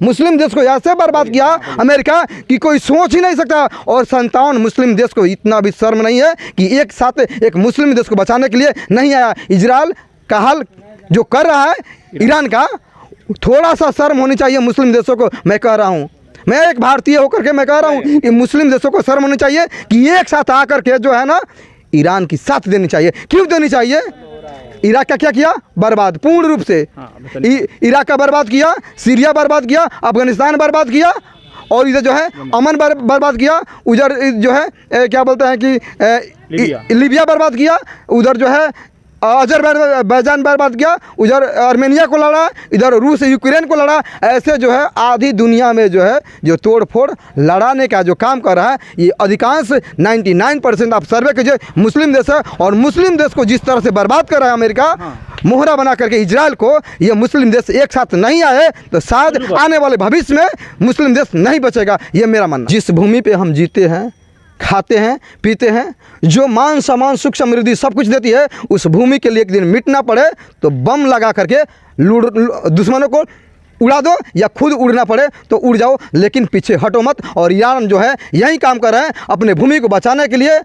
मुस्लिम देश को ऐसे बर्बाद किया अमेरिका कि कोई सोच ही नहीं सकता। और 57 मुस्लिम देश को इतना भी शर्म नहीं है कि एक साथ एक मुस्लिम देश को बचाने के लिए नहीं आया। इजराइल का हाल जो कर रहा है ईरान का, थोड़ा सा शर्म होनी चाहिए मुस्लिम देशों को। मैं कह रहा हूँ, मैं एक भारतीय होकर के मैं कह रहा हूँ कि मुस्लिम देशों को शर्म होनी चाहिए कि एक साथ आकर के जो है ना ईरान की साथ देनी चाहिए। क्यों देनी चाहिए? इराक का क्या किया? बर्बाद पूर्ण रूप से। इराक का बर्बाद किया, सीरिया बर्बाद किया, अफगानिस्तान बर्बाद किया, और इधर जो है अमन बर्बाद किया, उधर जो है क्या बोलते हैं कि लीबिया बर्बाद किया, उधर जो है अजरबैजान बर्बाद किया, उधर आर्मेनिया को लड़ा, इधर रूस यूक्रेन को लड़ा। ऐसे जो है आधी दुनिया में जो है जो तोड़ फोड़ लड़ाने का जो काम कर रहा है, ये अधिकांश 99% आप सर्वे कीजिए मुस्लिम देश है। और मुस्लिम देश को जिस तरह से बर्बाद कर रहा है अमेरिका, मोहरा बना करके इजराइल को, ये मुस्लिम देश एक साथ नहीं आए तो शायद आने वाले भविष्य में मुस्लिम देश नहीं बचेगा। ये मेरा मानना। जिस भूमि पे हम जीते हैं, खाते हैं, पीते हैं, जो मान सम्मान सुख समृद्धि सब कुछ देती है, उस भूमि के लिए एक दिन मिटना पड़े तो बम लगा करके दुश्मनों को उड़ा दो, या खुद उड़ना पड़े तो उड़ जाओ, लेकिन पीछे हटो मत। और ईरान जो है यही काम कर रहे हैं अपने भूमि को बचाने के लिए।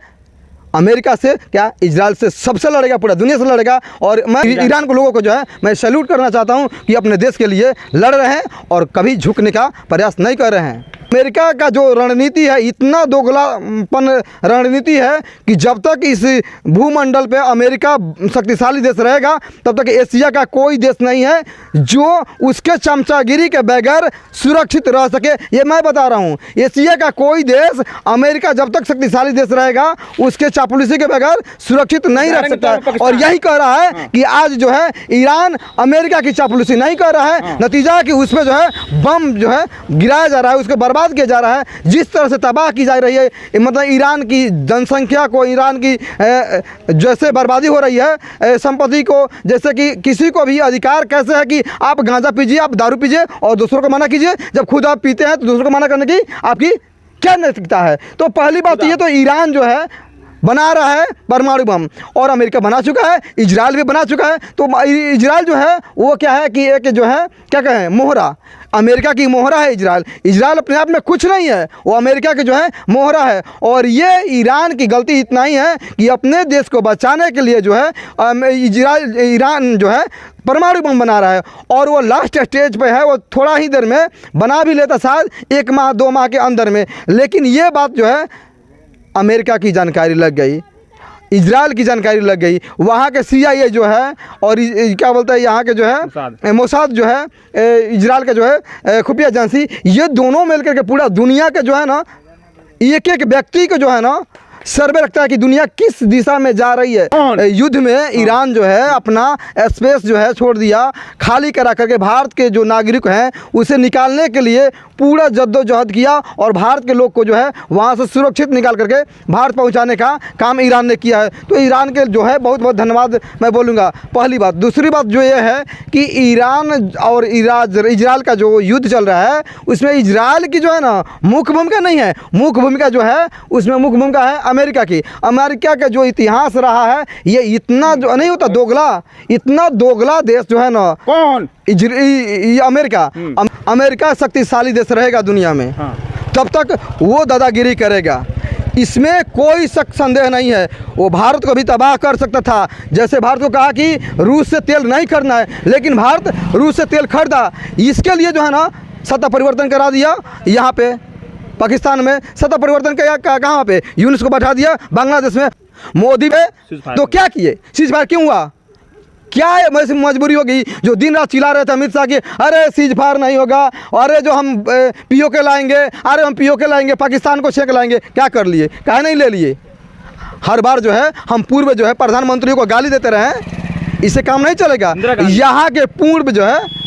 अमेरिका से क्या, इजराइल से सबसे लड़ेगा, पूरा दुनिया से लड़ेगा। और मैं ईरान के लोगों को जो है मैं सैल्यूट करना चाहता हूं कि अपने देश के लिए लड़ रहे हैं और कभी झुकने का प्रयास नहीं कर रहे हैं। अमेरिका का जो रणनीति है, इतना दोगलापन रणनीति है कि जब तक इस भूमंडल पे अमेरिका शक्तिशाली देश रहेगा, तब तक एशिया का कोई देश नहीं है जो उसके चमचागिरी के बगैर सुरक्षित रह सके। ये मैं बता रहा हूँ, एशिया का कोई देश अमेरिका जब तक शक्तिशाली देश रहेगा उसके चापलूसी के बगैर सुरक्षित नहीं रह सकता। और यही कह रहा है कि आज जो है ईरान अमेरिका की चापलूसी नहीं कर रहा है, नतीजा कि उस पर जो है बम जो है गिराया जा रहा है, उसको बर्बाद किया जा रहा है। जिस तरह से तबाह की जा रही है, मतलब ईरान की जनसंख्या को, ईरान की जैसे बर्बादी हो रही है संपत्ति को, जैसे कि किसी को भी अधिकार कैसे है कि आप गांजा पीजिए, आप दारू पीजिए और दूसरों को मना कीजिए, जब खुद आप पीते हैं तो दूसरों को मना करने की आपकी क्या नैतिकता है? तो पहली बात ये तो ईरान जो है बना रहा है परमाणु बम, और अमेरिका बना चुका है, इजराइल भी बना चुका है। तो इजराइल जो है वो क्या है कि एक जो है क्या कहें, मोहरा, अमेरिका की मोहरा है इजराइल। इजराइल अपने आप में कुछ नहीं है, वो अमेरिका की जो है मोहरा है। और ये ईरान की गलती इतना ही है कि अपने देश को बचाने के लिए जो है ईरान जो है परमाणु बम बना रहा है, और वो लास्ट स्टेज पे है, वो थोड़ा ही देर में बना भी लेता शायद 1 माह 2 माह के अंदर में। लेकिन ये बात जो है अमेरिका की जानकारी लग गई, इजराइल की जानकारी लग गई, वहाँ के CIA जो है और क्या बोलते हैं यहाँ के जो है मोसाद जो है, इजराइल के जो है खुफिया एजेंसी, ये दोनों मिलकर के पूरा दुनिया के जो है ना एक एक व्यक्ति को जो है ना सर्वे रखता है कि दुनिया किस दिशा में जा रही है। युद्ध में ईरान जो है अपना स्पेस जो है छोड़ दिया, खाली करा करके भारत के जो नागरिक हैं उसे निकालने के लिए पूरा जद्दोजहद किया, और भारत के लोग को जो है वहाँ से सुरक्षित निकाल करके भारत पहुँचाने का काम ईरान ने किया है। तो ईरान के जो है बहुत बहुत धन्यवाद मैं बोलूँगा, पहली बात। दूसरी बात जो ये है कि ईरान और इजराइल का जो युद्ध चल रहा है उसमें इजराइल की जो है ना मुख्य भूमिका नहीं है, मुख्य भूमिका जो है उसमें मुख्य भूमिका है अमेरिका की। अमेरिका का जो इतिहास रहा है, ये इतना जो नहीं होता दोगला, इतना दोगला देश जो है ना, कौन? अमेरिका। अमेरिका शक्तिशाली देश रहेगा दुनिया में, तब तक वो दादागिरी करेगा, इसमें कोई शक संदेह नहीं है। वो भारत को भी तबाह कर सकता था, जैसे भारत को कहा कि रूस से तेल नहीं खरीदना है, लेकिन भारत रूस से तेल खरीदा। इसके लिए जो है ना सत्ता परिवर्तन करा दिया, यहाँ पे पाकिस्तान में सत्ता परिवर्तन कहाँ पे, यूनुस को बैठा दिया बांग्लादेश में, मोदी पे तो क्या किए, सीज़फायर क्यों हुआ? क्या मजबूरी होगी जो दिन रात चिल्ला रहे थे अमित शाह की, अरे सीज़फायर नहीं होगा, अरे जो हम POK लाएंगे, अरे हम POK लाएंगे, पाकिस्तान को छेक लाएंगे। क्या कर लिए, काहे नहीं ले लिए? हर बार जो है हम पूर्व जो है प्रधानमंत्रियों को गाली देते रहे, इससे काम नहीं चलेगा। यहाँ के पूर्व जो है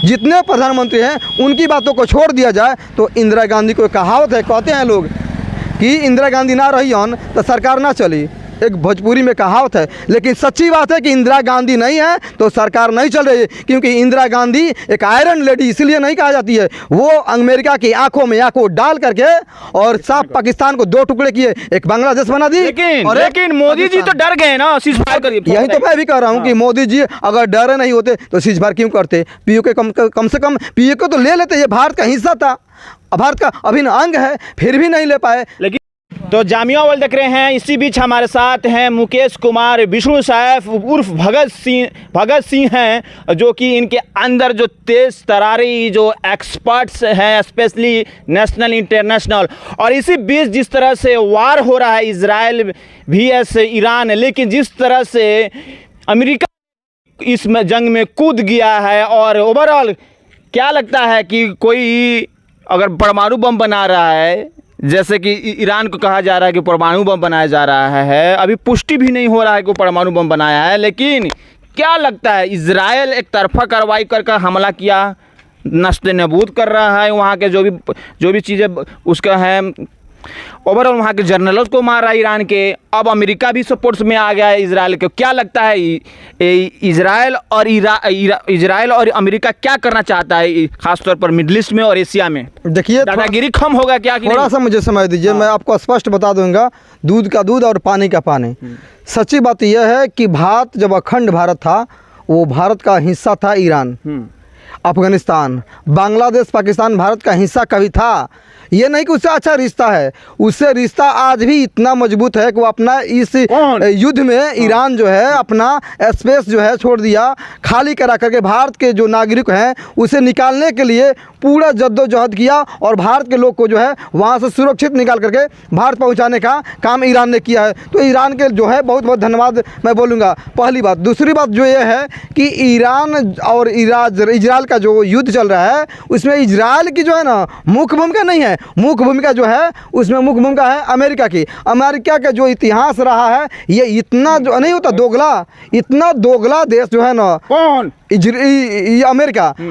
जितने प्रधानमंत्री हैं उनकी बातों को छोड़ दिया जाए तो इंदिरा गांधी को कहावत है, कहते हैं लोग कि इंदिरा गांधी ना रही हन तो सरकार ना चली। एक भोजपुरी में कहावत है, लेकिन सच्ची बात है कि इंदिरा गांधी नहीं है तो सरकार नहीं चल रही है। क्योंकि इंदिरा गांधी एक आयरन लेडी इसलिए नहीं कहा जाती है, वो अमेरिका की आंखों में आंखों डाल करके और साफ पाकिस्तान को 2 टुकड़े किए, एक बांग्लादेश बना दी। लेकिन मोदी जी तो डर गए ना सीज फायर कर। यही तो मैं भी कह रहा हूँ कि मोदी जी अगर डरे नहीं होते तो सीज फायर क्यों करते। पीओके कम से कम पीओके तो ले लेते, ये भारत का हिस्सा था, भारत का अभिन्न अंग है, फिर भी नहीं ले पाए। लेकिन तो जामिया वर्ल्ड देख रहे हैं। इसी बीच हमारे साथ हैं मुकेश कुमार विष्णु साहब उर्फ भगत सिंह हैं, जो कि इनके अंदर जो तेज तरारी जो एक्सपर्ट्स हैं, स्पेशली नेशनल इंटरनेशनल। और इसी बीच जिस तरह से वार हो रहा है इजराइल vs ईरान, लेकिन जिस तरह से अमेरिका इस जंग में कूद गया है, और ओवरऑल क्या लगता है कि कोई अगर परमाणु बम बना रहा है, जैसे कि ईरान को कहा जा रहा है कि परमाणु बम बनाया जा रहा है, अभी पुष्टि भी नहीं हो रहा है कि परमाणु बम बनाया है, लेकिन क्या लगता है इजराइल एक तरफा कार्रवाई कर हमला किया, नस्ते नबूद कर रहा है वहाँ के जो भी चीज़ें उसका है, ओवरऑल वहाँ के जर्नलों को मार रहा है ईरान के। अब अमेरिका भी सपोर्ट्स में आ गया है इजराइल के। क्या लगता है इजराइल और अमेरिका क्या करना चाहता है, खासतौर पर मिडिल ईस्ट में और एशिया में? देखिए, दादागिरी कम होगा क्या? थोड़ा सा मुझे समय दीजिए, मैं आपको स्पष्ट बता दूंगा। दूध का दूध और पानी का पानी। सच्ची बात यह है कि भारत जब अखंड भारत था, वो भारत का हिस्सा था ईरान, अफगानिस्तान, बांग्लादेश, पाकिस्तान भारत का हिस्सा कभी था। ये नहीं कि उससे अच्छा रिश्ता है, उससे रिश्ता आज भी इतना मजबूत है कि वो अपना इस युद्ध में ईरान जो है अपना स्पेस जो है छोड़ दिया, खाली करा करके भारत के जो नागरिक हैं उसे निकालने के लिए पूरा जद्दोजहद किया, और भारत के लोग को जो है वहाँ से सुरक्षित निकाल करके भारत पहुँचाने का काम ईरान ने किया है। तो ईरान के जो है बहुत बहुत धन्यवाद मैं बोलूँगा, पहली बात। दूसरी बात जो ये है कि ईरान और इजराइल का जो युद्ध चल रहा है, उसमें इजराइल की जो है ना मुख्य भूमिका नहीं है, मुख्य भूमिका जो है उसमें मुख्य भूमिका है अमेरिका की। अमेरिका का जो इतिहास रहा है, ये इतना जो नहीं होता दोगला, इतना दोगला देश जो है ना, कौन?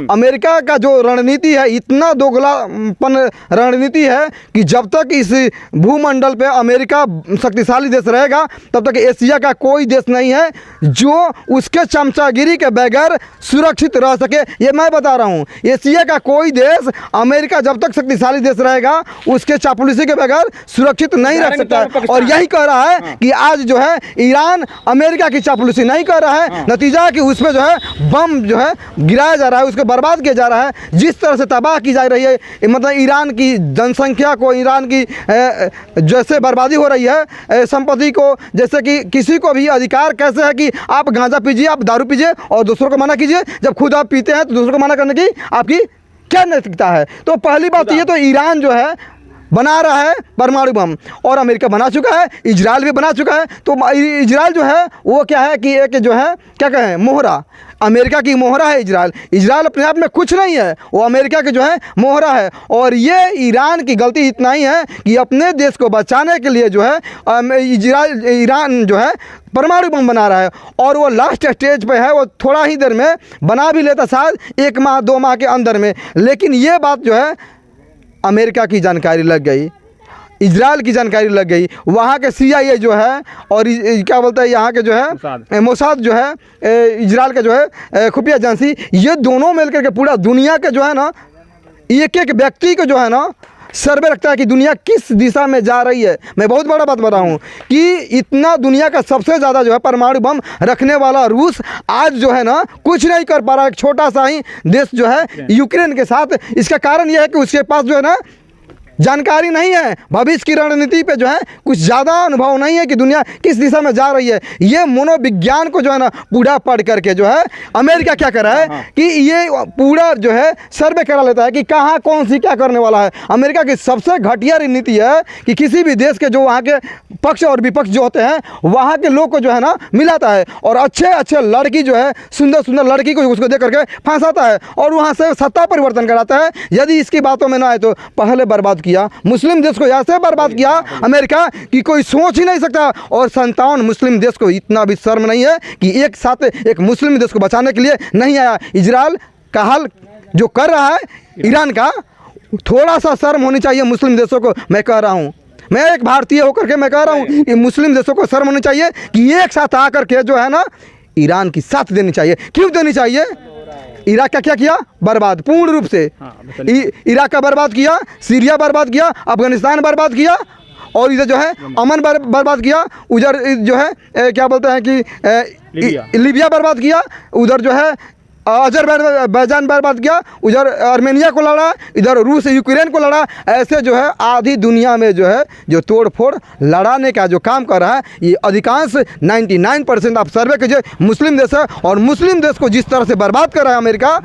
अमेरिका का जो रणनीति है, इतना दोगलापन रणनीति है कि जब तक इस भूमंडल पे अमेरिका शक्तिशाली देश रहेगा, तब तक एशिया का कोई देश नहीं है जो उसके चमचागिरी के बगैर सुरक्षित रह सके। ये मैं बता रहा हूँ, एशिया का कोई देश अमेरिका जब तक शक्तिशाली देश रहेगा उसके चापलूसी के बगैर सुरक्षित नहीं रह सकता है। और यही कह रहा है कि आज जो है ईरान अमेरिका की चापलूसी नहीं कर रहा है, नतीजा कि उस पर जो है बम जो है गिराया जा रहा है, उसको बर्बाद किया जा रहा है। जिस तरह से तबाह की जा रही है, मतलब ईरान की जनसंख्या को, ईरान की जैसे बर्बादी हो रही है संपत्ति को, जैसे कि किसी को भी अधिकार कैसे है कि आप गांजा पीजिए, आप दारू पीजिए और दूसरों को मना कीजिए, जब खुद आप पीते हैं तो दूसरों को मना करने की आपकी क्या नैतिकता है? तो पहली बात ये तो ईरान जो है बना रहा है परमाणु बम, और अमेरिका बना चुका है, इजराइल भी बना चुका है। तो इजराइल जो है वो क्या है कि एक जो है क्या कहें मोहरा, अमेरिका की मोहरा है इजराइल। इजराइल अपने आप में कुछ नहीं है, वो अमेरिका के जो है मोहरा है। और ये ईरान की गलती इतना ही है कि अपने देश को बचाने के लिए जो है ईरान जो है परमाणु बम बना रहा है, और वो लास्ट स्टेज पे है, वो थोड़ा ही देर में बना भी लेता, शायद 1 माह 2 माह के अंदर में। लेकिन ये बात जो है अमेरिका की जानकारी लग गई, इजराइल की जानकारी लग गई, वहाँ के CIA जो है और क्या बोलते हैं यहाँ के जो है मोसाद जो है इजराइल के जो है खुफिया एजेंसी, ये दोनों मिलकर के पूरा दुनिया के जो है ना एक एक व्यक्ति को जो है ना सर्वे रखता है कि दुनिया किस दिशा में जा रही है। मैं बहुत बड़ा बात बता रहा हूँ कि इतना दुनिया का सबसे ज़्यादा जो है परमाणु बम रखने वाला रूस आज जो है ना कुछ नहीं कर पा रहा। एक छोटा सा ही देश जो है यूक्रेन के साथ, इसका कारण यह है कि उसके पास जो है ना जानकारी नहीं है, भविष्य की रणनीति पे जो है कुछ ज़्यादा अनुभव नहीं है कि दुनिया किस दिशा में जा रही है। ये मनोविज्ञान को जो है ना पूरा पढ़ करके जो है अमेरिका क्या कर रहा है कि ये पूरा जो है सर्वे करा लेता है कि कहाँ कौन सी क्या करने वाला है। अमेरिका की सबसे घटिया रणनीति है कि किसी भी देश के जो वहाँ के पक्ष और विपक्ष जो होते हैं वहाँ के लोग को जो है ना मिलाता है, और अच्छे अच्छे लड़की जो है सुंदर सुंदर लड़की को उसको देख करके फंसाता है और वहाँ से सत्ता परिवर्तन कराता है। यदि इसकी बातों में ना आए तो पहले बर्बाद किया मुस्लिम देश को, ऐसे बर्बाद किया अमेरिका कि कोई सोच ही नहीं सकता। और 57 मुस्लिम देश को इतना भी शर्म नहीं है कि एक साथ एक मुस्लिम देश को बचाने के लिए नहीं आया। इजराइल का हाल जो कर रहा है ईरान का, थोड़ा सा शर्म होनी चाहिए मुस्लिम देशों को। मैं कह रहा हूँ मैं एक भारतीय होकर के मैं कह रहा हूँ कि मुस्लिम देशों को शर्म होनी चाहिए कि एक साथ आकर के जो है ना ईरान की साथ देनी चाहिए। क्यों देनी चाहिए? इराक का क्या किया? बर्बाद पूर्ण रूप से। इराक का बर्बाद किया, सीरिया बर्बाद किया, अफगानिस्तान बर्बाद किया, और इधर जो है अमन बर्बाद किया, उधर जो है क्या बोलते हैं कि लीबिया बर्बाद किया, उधर जो है अजरबैजान बर्बाद किया, उधर आर्मेनिया को लड़ा, इधर रूस यूक्रेन को लड़ा। ऐसे जो है आधी दुनिया में जो है जो तोड़ फोड़ लड़ाने का जो काम कर रहा है, ये अधिकांश 99% आप सर्वे कीजिए मुस्लिम देश है। और मुस्लिम देश को जिस तरह से बर्बाद कर रहा है अमेरिका,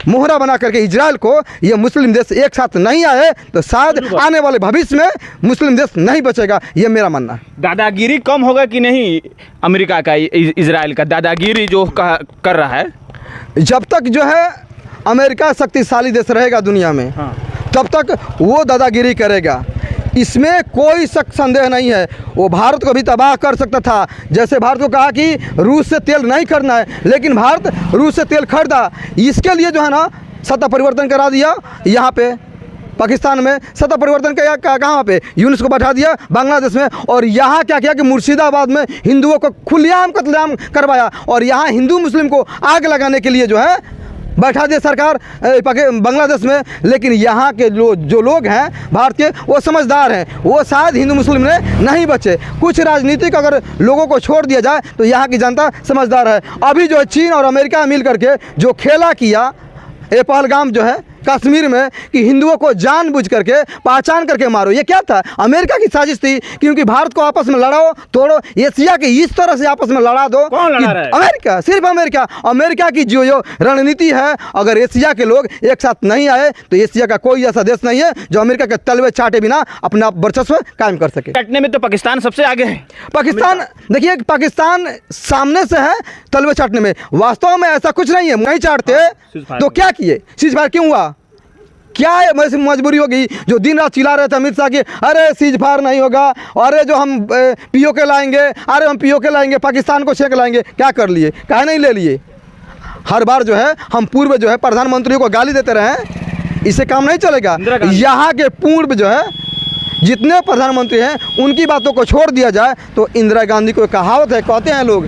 मोहरा बना करके इजराइल को, ये मुस्लिम देश एक साथ नहीं आए तो शायद आने वाले भविष्य में मुस्लिम देश नहीं बचेगा, ये मेरा मानना है। दादागिरी कम होगा कि नहीं अमेरिका का, इजराइल का दादागिरी जो कर रहा है? जब तक जो है अमेरिका शक्तिशाली देश रहेगा दुनिया में, तब तक वो दादागिरी करेगा, इसमें कोई शक संदेह नहीं है। वो भारत को भी तबाह कर सकता था। जैसे भारत को कहा कि रूस से तेल नहीं खरीदना है, लेकिन भारत रूस से तेल खरीदा। इसके लिए जो है ना सत्ता परिवर्तन करा दिया। यहाँ पे पाकिस्तान में सत्ता परिवर्तन कहाँ पे? यूनुस को बैठा दिया बांग्लादेश में। और यहाँ क्या किया कि मुर्शिदाबाद में हिंदुओं को खुलेआम कत्लेआम करवाया, और यहाँ हिंदू मुस्लिम को आग लगाने के लिए जो है बैठा दिया सरकार बांग्लादेश में। लेकिन यहाँ के जो लोग हैं भारत के, वो समझदार हैं, वो शायद हिंदू मुस्लिम ने नहीं बचे। कुछ राजनीतिक अगर लोगों को छोड़ दिया जाए तो यहाँ की जनता समझदार है। अभी जो है चीन और अमेरिका मिल करके जो खेला किया ये पहलगाम जो है कश्मीर में, कि हिंदुओं को जानबूझ करके पहचान करके मारो, ये क्या था? अमेरिका की साजिश थी। क्योंकि भारत को आपस में लड़ाओ तोड़ो, एशिया के इस तरह से आपस में लड़ा दो। कौन लड़ा रहा है? अमेरिका, सिर्फ अमेरिका। अमेरिका की जो रणनीति है, अगर एशिया के लोग एक साथ नहीं आए तो एशिया का कोई ऐसा देश नहीं है जो अमेरिका के तलवे चाटे बिना अपना वर्चस्व कायम कर सके। कटने में तो पाकिस्तान सबसे आगे है। पाकिस्तान, देखिए पाकिस्तान सामने से है तलवे चाटने में, वास्तव में ऐसा कुछ नहीं है। नहीं चाटते तो क्या किए? सीज फायर क्यों हुआ? क्या मजबूरी होगी? जो दिन रात चिल्ला रहे थे अमित शाह की, अरे सीज फायर नहीं होगा, अरे जो हम पीओके लाएंगे, अरे हम पीओके लाएंगे, पाकिस्तान को छेक लाएंगे। क्या कर लिए? काहे नहीं ले लिए? हर बार जो है हम पूर्व जो है प्रधानमंत्रियों को गाली देते रहे, इससे काम नहीं चलेगा। यहाँ के पूर्व जो है जितने प्रधानमंत्री हैं उनकी बातों को छोड़ दिया जाए तो इंदिरा गांधी को कहावत है, कहते हैं लोग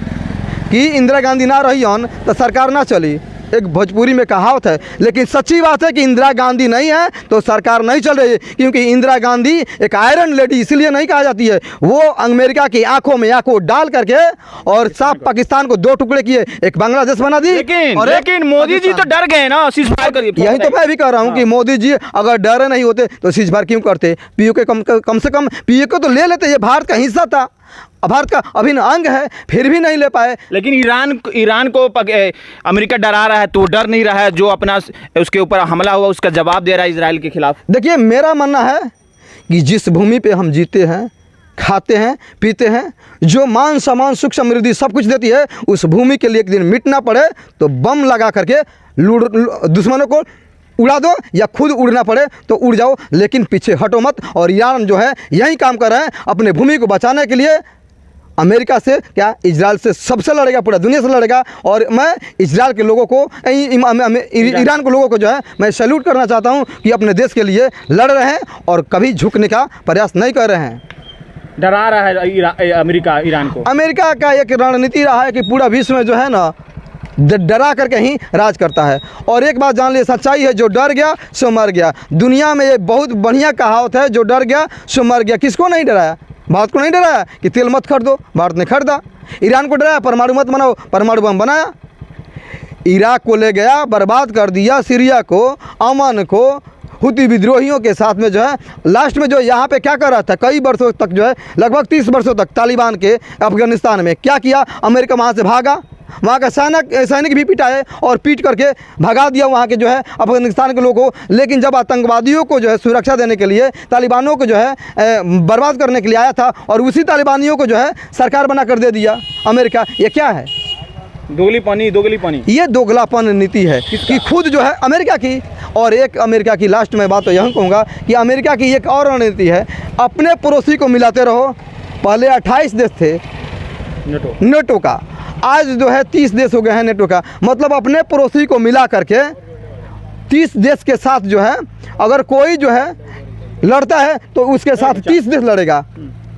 कि इंदिरा गांधी ना रही हन तो सरकार ना चली। एक भोजपुरी में कहावत है, लेकिन सच्ची बात है कि इंदिरा गांधी नहीं है तो सरकार नहीं चल रही। क्योंकि इंदिरा गांधी एक आयरन लेडी इसलिए नहीं कहा जाती है, वो अमेरिका की आंखों में आंखों डाल करके और साफ पाकिस्तान को दो टुकड़े किए, एक बांग्लादेश बना दी। लेकिन मोदी जी तो डर गए ना सीज फायर करिए। यही तो मैं भी कह रहा हूँ कि मोदी जी अगर डरे नहीं होते तो सीज फायर क्यों करते? पीओके कम से कम पीओके तो ले लेते, ये भारत का हिस्सा था, भारत का अभिन्न अंग है, फिर भी नहीं ले पाए। लेकिन ईरान को अमेरिका डरा रहा है तो डर नहीं रहा है, जो अपना उसके ऊपर हमला हुआ उसका जवाब दे रहा है इजराइल के खिलाफ। देखिए मेरा मानना है कि जिस भूमि पे हम जीते हैं, खाते हैं, पीते हैं, जो मान सम्मान सुख समृद्धि सब कुछ देती है, उस भूमि के लिए एक दिन मिटना पड़े तो बम लगा करके दुश्मनों को उड़ा दो, या खुद उड़ना पड़े तो उड़ जाओ, लेकिन पीछे हटो मत। और ईरान जो है यही काम कर रहे हैं अपने भूमि को बचाने के लिए। अमेरिका से क्या, इजराइल से सबसे लड़ेगा, पूरा दुनिया से लड़ेगा। और मैं इजराइल के लोगों को, ईरान के लोगों को जो है मैं सैल्यूट करना चाहता हूं कि अपने देश के लिए लड़ रहे हैं और कभी झुकने का प्रयास नहीं कर रहे हैं। डरा रहा है अमेरिका ईरान को। अमेरिका का एक रणनीति रहा है कि पूरा विश्व में जो है ना डरा करके ही राज करता है। और एक बात जान लिए, सच्चाई है, जो डर गया सो मर गया। दुनिया में ये बहुत बढ़िया कहावत है, जो डर गया सो मर गया। किसको नहीं डराया? भारत को नहीं डराया कि तेल मत खरीदो, भारत ने खरीदा। ईरान को डराया परमाणु मत बनाओ, परमाणु बम बनाया। इराक को ले गया, बर्बाद कर दिया, सीरिया को, अमन को, हुती विद्रोहियों के साथ में जो है लास्ट में जो यहाँ पे क्या कर रहा था कई वर्षों तक, जो है लगभग 30 वर्षों तक तालिबान के अफगानिस्तान में क्या किया? अमेरिका वहाँ से भागा, वहाँ का सैनिक भी पिटाए और पीट करके भगा दिया वहाँ के जो है अफगानिस्तान के लोगों को। लेकिन जब आतंकवादियों को जो है सुरक्षा देने के लिए, तालिबानों को जो है बर्बाद करने के लिए आया था, और उसी तालिबानियों को जो है सरकार बना कर दे दिया अमेरिका। ये क्या है? दोगली पानी। ये दोगलापन नीति है कि खुद जो है अमेरिका की, और एक अमेरिका की लास्ट में बात तो यही कहूँगा कि अमेरिका की एक और रणनीति है, अपने पड़ोसी को मिलाते रहो। पहले 28 देश थे नेटो का, आज जो है 30 देश हो गए हैं नेटो का। मतलब अपने पड़ोसी को मिला करके 30 देश के साथ जो है अगर कोई जो है लड़ता है तो उसके साथ 30 देश लड़ेगा।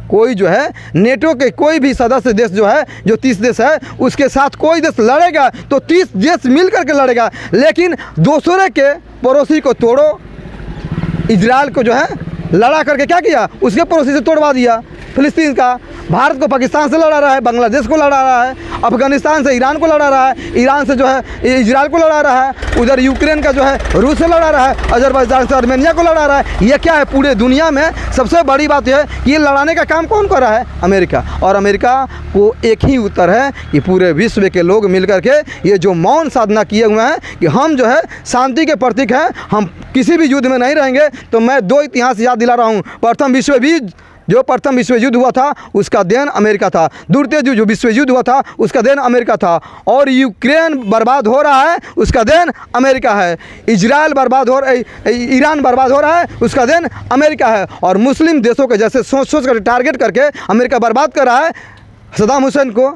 कोई जो है नेटो के कोई भी सदस्य देश जो है, जो 30 देश है, उसके साथ कोई देश लड़ेगा तो 30 देश मिल करके लड़ेगा। लेकिन दूसरे के पड़ोसी को तोड़ो, इजराइल को जो है लड़ा करके क्या किया, उसके पड़ोसी से तोड़वा दिया। फिलिस्तीन का भारत को पाकिस्तान से लड़ा रहा है, बांग्लादेश को लड़ा रहा है, अफगानिस्तान से ईरान को लड़ा रहा है, ईरान से जो है इजराइल को लड़ा रहा है, उधर यूक्रेन का जो है रूस से लड़ा रहा है, अजरबैजान से आर्मेनिया को लड़ा रहा है। ये क्या है, पूरे दुनिया में सबसे बड़ी बात यह है कि ये लड़ाने का काम कौन कर रहा है, अमेरिका। और अमेरिका को एक ही उत्तर है कि पूरे विश्व के लोग मिल करके ये जो मौन साधना किए हुए हैं कि हम जो है शांति के प्रतीक हैं, हम किसी भी युद्ध में नहीं रहेंगे। तो मैं 2 इतिहास याद दिला रहा हूँ। प्रथम विश्व युद्ध हुआ था उसका देन अमेरिका था, द्वितीय जो विश्व युद्ध हुआ था उसका देन अमेरिका था, और यूक्रेन बर्बाद हो रहा है उसका देन अमेरिका है, इजराइल बर्बाद हो रहा है, ईरान बर्बाद हो रहा है उसका देन अमेरिका है। और मुस्लिम देशों के जैसे सोच कर टारगेट करके अमेरिका बर्बाद कर रहा है। सद्दाम हुसैन को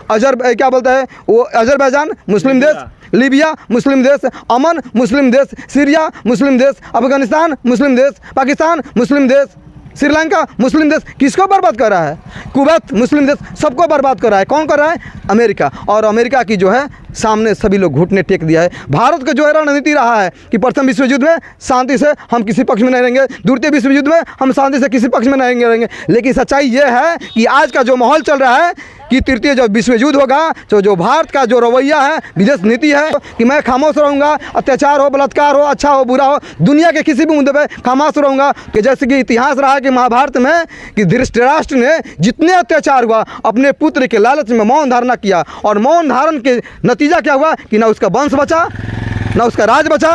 क्या बोलता है वो, अजरबैजान मुस्लिम देश, लीबिया मुस्लिम देश, अमन मुस्लिम देश, सीरिया मुस्लिम देश, अफगानिस्तान मुस्लिम देश, पाकिस्तान मुस्लिम देश, श्रीलंका मुस्लिम देश। किसको बर्बाद कर रहा है, कुवैत मुस्लिम देश, सबको बर्बाद कर रहा है। कौन कर रहा है, अमेरिका। और अमेरिका की जो है सामने सभी लोग घुटने टेक दिया है। भारत का जो है रणनीति रहा है कि प्रथम विश्व युद्ध में शांति से हम किसी पक्ष में नहीं रहेंगे, द्वितीय विश्व युद्ध में हम शांति से किसी पक्ष में नहीं रहेंगे। लेकिन सच्चाई ये है कि आज का जो माहौल चल रहा है कि तृतीय जब विश्व युद्ध होगा तो जो भारत का जो रवैया है, विदेश नीति है कि मैं खामोश रहूँगा, अत्याचार हो, बलात्कार हो, अच्छा हो, बुरा हो, दुनिया के किसी भी मुद्दे पर खामोश रहूँगा। कि जैसे कि इतिहास रहा है कि महाभारत में कि धृतराष्ट्र ने जितने अत्याचार हुआ अपने पुत्र के लालच में मौन धारणा किया, और मौन धारण के नतीजा क्या हुआ कि ना उसका वंश बचा, ना उसका राज बचा,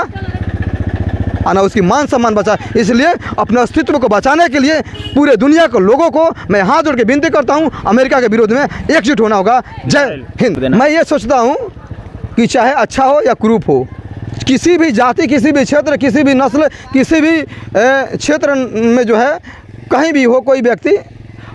और ना उसकी मान सम्मान बचा। इसलिए अपने अस्तित्व को बचाने के लिए पूरे दुनिया को लोगों को मैं हाथ जोड़ के विनती करता हूं, अमेरिका के विरोध में एकजुट होना होगा। जय हिंद। मैं ये सोचता हूं कि चाहे अच्छा हो या क्रूप हो, किसी भी जाति, किसी भी क्षेत्र, किसी भी नस्ल, किसी भी क्षेत्र में जो है कहीं भी हो कोई व्यक्ति,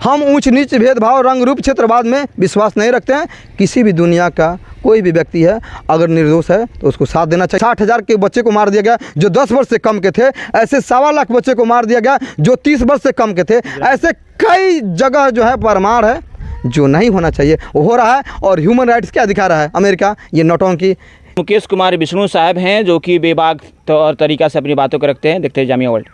हम ऊंच नीच भेदभाव रंग रूप क्षेत्रवाद में विश्वास नहीं रखते हैं। किसी भी दुनिया का कोई भी व्यक्ति है अगर निर्दोष है तो उसको साथ देना चाहिए। 60,000 के बच्चे को मार दिया गया जो 10 वर्ष से कम के थे, ऐसे 1.25 लाख बच्चे को मार दिया गया जो 30 वर्ष से कम के थे। ऐसे कई जगह जो है परमार है जो नहीं होना चाहिए वो हो रहा है। और ह्यूमन राइट्स क्या दिखा रहा है अमेरिका, ये नौटंकी। मुकेश कुमार विष्णु साहब हैं जो कि बेबाक तौर तरीका से अपनी बातों को रखते हैं। देखते हैं जामिया वर्ल्ड।